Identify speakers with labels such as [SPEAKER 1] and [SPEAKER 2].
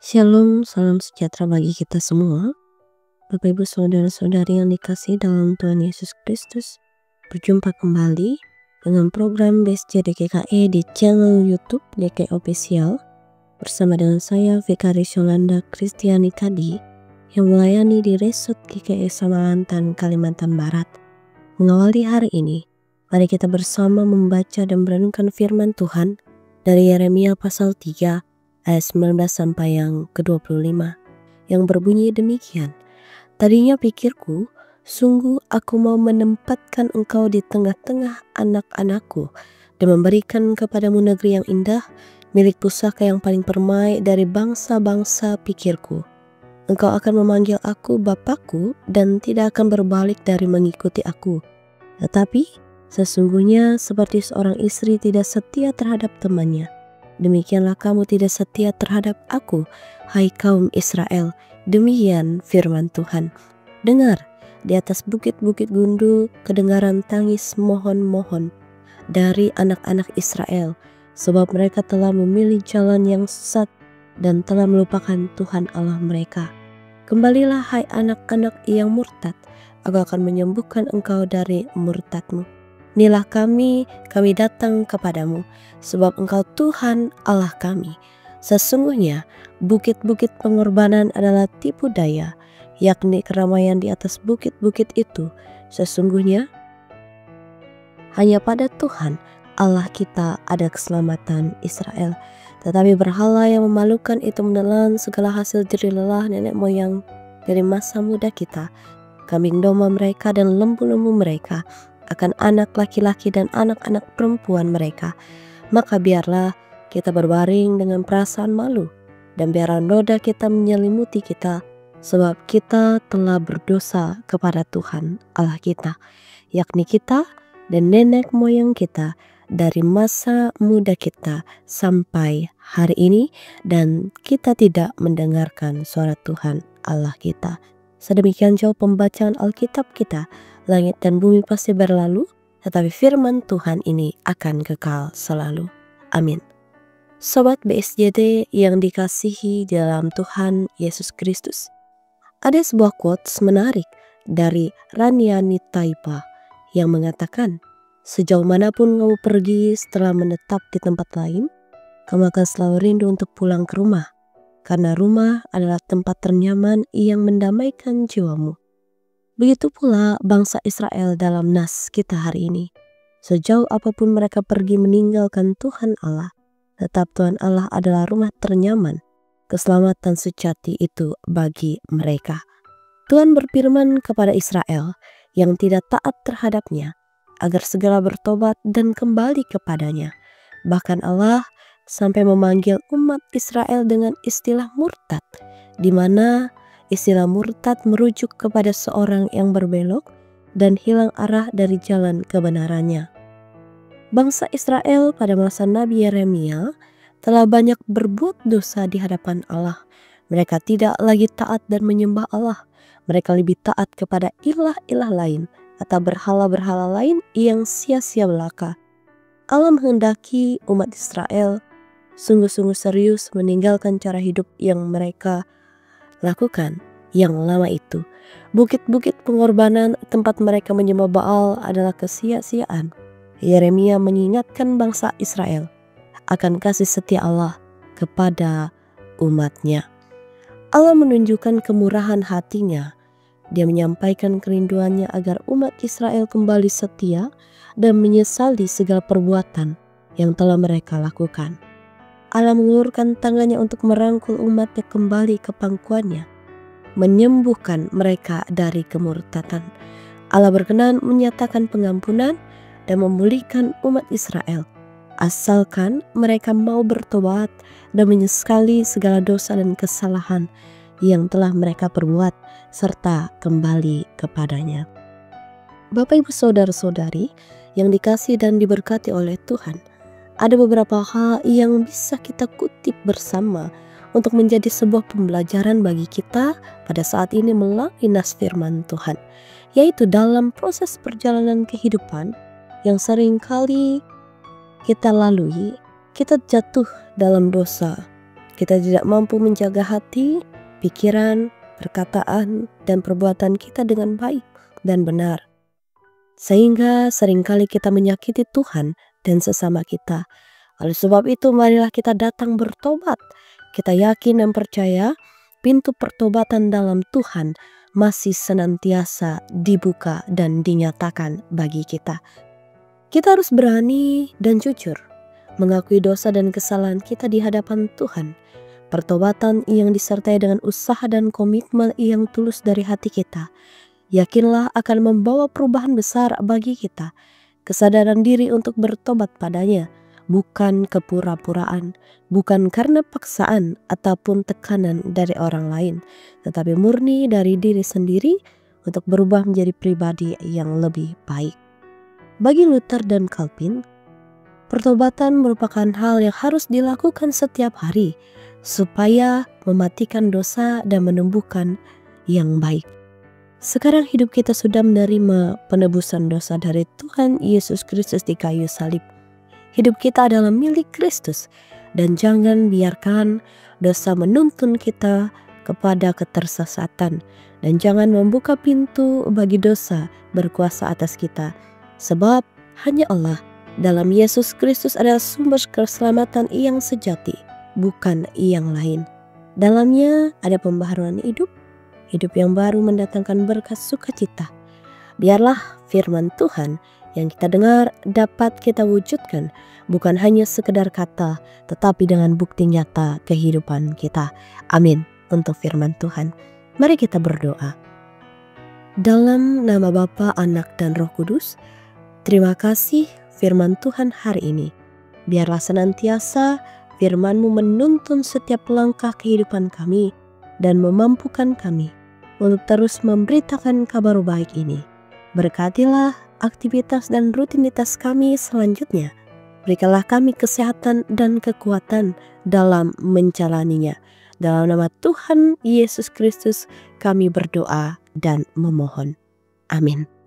[SPEAKER 1] Shalom, salam sejahtera bagi kita semua. Bapak Ibu saudara-saudari yang dikasihi dalam Tuhan Yesus Kristus, berjumpa kembali dengan program BSJ DKKE di channel YouTube DKKE Official bersama dengan saya Vikaris Yolanda Kristiani Kadi yang melayani di Resort GKE Samalantan, Kalimantan Barat. Mengawali hari ini, mari kita bersama membaca dan merenungkan firman Tuhan dari Yeremia pasal 3 ayat 19 sampai yang ke-25 yang berbunyi demikian. Tadinya pikirku, sungguh aku mau menempatkan engkau di tengah-tengah anak-anakku dan memberikan kepadamu negeri yang indah, milik pusaka yang paling permai dari bangsa-bangsa pikirku. Engkau akan memanggil aku Bapakku dan tidak akan berbalik dari mengikuti aku. Tetapi sesungguhnya seperti seorang istri tidak setia terhadap temannya, demikianlah kamu tidak setia terhadap aku, hai kaum Israel. Demikian firman Tuhan. Dengar, di atas bukit-bukit gundul kedengaran tangis mohon-mohon dari anak-anak Israel, sebab mereka telah memilih jalan yang sesat dan telah melupakan Tuhan Allah mereka. Kembalilah hai anak-anak yang murtad, aku akan menyembuhkan engkau dari murtadmu. Inilah kami datang kepadamu, sebab engkau Tuhan Allah kami. Sesungguhnya bukit-bukit pengorbanan adalah tipu daya, yakni keramaian di atas bukit-bukit itu. Sesungguhnya hanya pada Tuhan Allah kita ada keselamatan Israel. Tetapi berhala yang memalukan itu menelan segala hasil jerih lelah nenek moyang dari masa muda kita, kambing domba mereka dan lembu-lembu mereka, akan anak laki-laki dan anak-anak perempuan mereka. Maka biarlah kita berbaring dengan perasaan malu, dan biarlah noda kita menyelimuti kita, sebab kita telah berdosa kepada Tuhan Allah kita, yakni kita dan nenek moyang kita dari masa muda kita sampai hari ini, dan kita tidak mendengarkan suara Tuhan Allah kita. Sedemikian jauh pembacaan Alkitab kita. Langit dan bumi pasti berlalu, tetapi firman Tuhan ini akan kekal selalu. Amin. Sobat BSJD yang dikasihi dalam Tuhan Yesus Kristus, ada sebuah quotes menarik dari Raniani Taipa yang mengatakan, sejauh manapun kamu pergi setelah menetap di tempat lain, kamu akan selalu rindu untuk pulang ke rumah, karena rumah adalah tempat ternyaman yang mendamaikan jiwamu. Begitu pula bangsa Israel dalam nas kita hari ini. Sejauh apapun mereka pergi meninggalkan Tuhan Allah, tetap Tuhan Allah adalah rumah ternyaman. Keselamatan sejati itu bagi mereka. Tuhan berfirman kepada Israel yang tidak taat terhadapnya, agar segera bertobat dan kembali kepadanya. Bahkan Allah sampai memanggil umat Israel dengan istilah murtad, di mana istilah murtad merujuk kepada seorang yang berbelok dan hilang arah dari jalan kebenarannya. Bangsa Israel pada masa Nabi Yeremia telah banyak berbuat dosa di hadapan Allah. Mereka tidak lagi taat dan menyembah Allah. Mereka lebih taat kepada ilah-ilah lain atau berhala-berhala lain yang sia-sia belaka. Allah menghendaki umat Israel sungguh-sungguh serius meninggalkan cara hidup yang mereka lakukan yang lama itu. Bukit-bukit pengorbanan tempat mereka menyembah Baal adalah kesia-siaan. Yeremia mengingatkan bangsa Israel akan kasih setia Allah kepada umatnya. Allah menunjukkan kemurahan hatinya. Dia menyampaikan kerinduannya agar umat Israel kembali setia dan menyesali segala perbuatan yang telah mereka lakukan. Allah mengulurkan tangannya untuk merangkul umatnya kembali ke pangkuannya, menyembuhkan mereka dari kemurtatan. Allah berkenan menyatakan pengampunan dan memulihkan umat Israel, asalkan mereka mau bertobat dan menyesali segala dosa dan kesalahan yang telah mereka perbuat, serta kembali kepadanya. Bapak Ibu saudara-saudari yang dikasihi dan diberkati oleh Tuhan, ada beberapa hal yang bisa kita kutip bersama untuk menjadi sebuah pembelajaran bagi kita pada saat ini melalui nas firman Tuhan, yaitu dalam proses perjalanan kehidupan yang seringkali kita lalui, kita jatuh dalam dosa, kita tidak mampu menjaga hati, pikiran, perkataan, dan perbuatan kita dengan baik dan benar. Sehingga seringkali kita menyakiti Tuhan dan sesama kita. Oleh sebab itu marilah kita datang bertobat. Kita yakin dan percaya pintu pertobatan dalam Tuhan masih senantiasa dibuka dan dinyatakan bagi kita. Kita harus berani dan jujur mengakui dosa dan kesalahan kita di hadapan Tuhan. Pertobatan yang disertai dengan usaha dan komitmen yang tulus dari hati kita, yakinlah akan membawa perubahan besar bagi kita. Kesadaran diri untuk bertobat padanya, bukan kepura-puraan, bukan karena paksaan ataupun tekanan dari orang lain, tetapi murni dari diri sendiri untuk berubah menjadi pribadi yang lebih baik. Bagi Luther dan Calvin, pertobatan merupakan hal yang harus dilakukan setiap hari supaya mematikan dosa dan menumbuhkan yang baik. Sekarang hidup kita sudah menerima penebusan dosa dari Tuhan Yesus Kristus di kayu salib. Hidup kita adalah milik Kristus dan jangan biarkan dosa menuntun kita kepada ketersesatan dan jangan membuka pintu bagi dosa berkuasa atas kita. Sebab hanya Allah dalam Yesus Kristus adalah sumber keselamatan yang sejati, bukan yang lain. Dalamnya ada pembaharuan hidup yang baru mendatangkan berkat sukacita. Biarlah firman Tuhan yang kita dengar dapat kita wujudkan, bukan hanya sekedar kata, tetapi dengan bukti nyata kehidupan kita. Amin untuk firman Tuhan. Mari kita berdoa. Dalam nama Bapa, Anak, dan Roh Kudus, terima kasih firman Tuhan hari ini. Biarlah senantiasa firman-Mu menuntun setiap langkah kehidupan kami dan memampukan kami untuk terus memberitakan kabar baik ini. Berkatilah aktivitas dan rutinitas kami selanjutnya. Berikanlah kami kesehatan dan kekuatan dalam menjalaninya. Dalam nama Tuhan Yesus Kristus kami berdoa dan memohon. Amin.